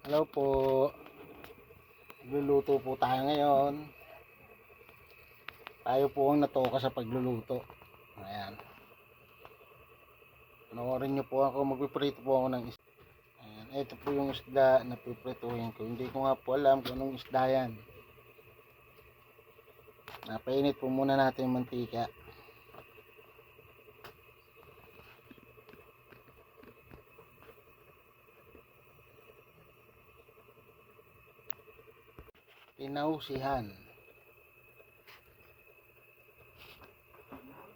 Hello po. Magluluto po tayo ngayon. Tayo po ang natoka sa pagluluto. Ayan. Panoorin nyo po ako. Magpiprito po ako ng isda. Ayan. Ito po yung isda na piprituhin ko. Hindi ko nga po alam kung anong isda yan. Napainit po muna natin yung mantika. Pinausihan.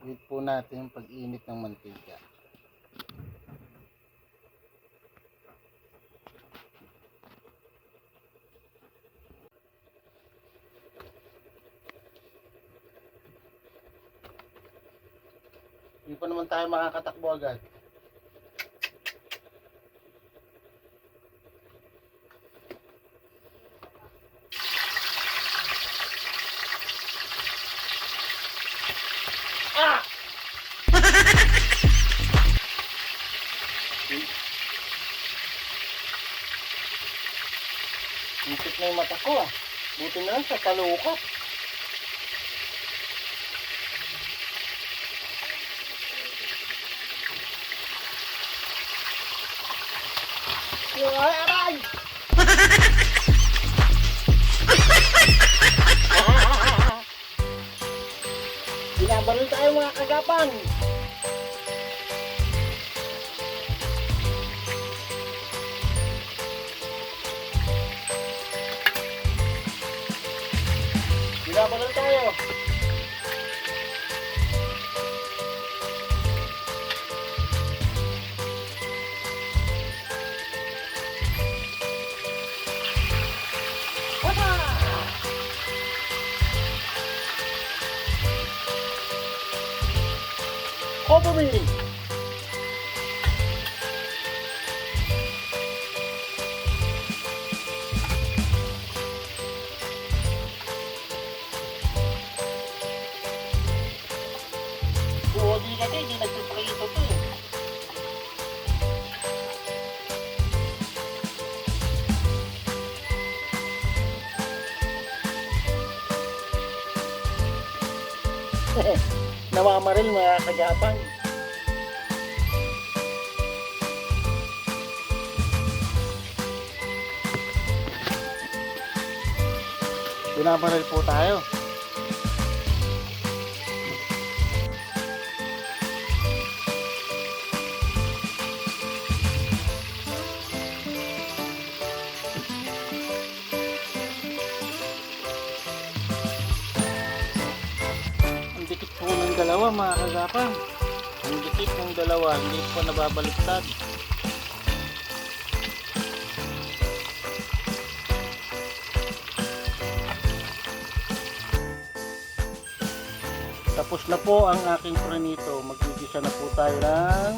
Wait po natin yung pag-init ng mantika. Hindi pa naman tayo makakatakbo agad. Ah! Hipit na yung mata ko ah. Buti na lang sa talukap. Ay, aray! Binabaril tayo mga kagapang. Binabaril tayo. Cover me. Di kasi, di nagpiprito to eh. Namamaril mga kagapang. Binabaril po tayo. Ang dikit po ng dalawa mga kagapang. Ang dikit ng dalawa, hindi po nababaliktad. Tapos na po ang aking pranito. Magigisa na po tayo ng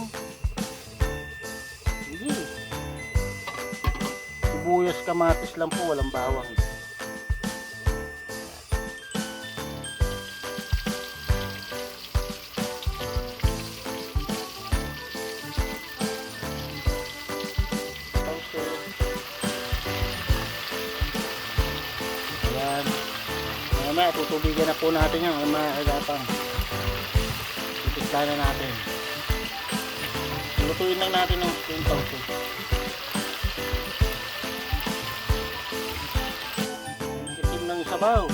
sibuyas, kamatis lang po, walang bawang. Ayan. Mamaya tutubigan na po natin yan mga kagapang. Titikla na natin. Lutuin lang natin ng skin tofu. Itim ng sabaw.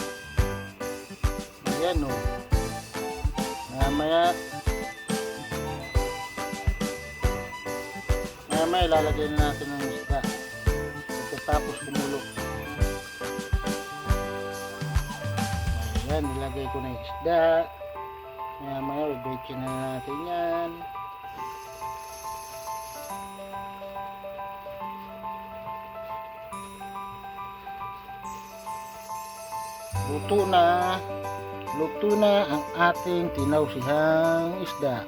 Ayan o. Mamaya ilalagay na natin ng isda. Tapos kumulo. Ayan, nilagay ko na yung isda. Maya i-breakin na natin yan. Luto na ang ating tinausihang isda.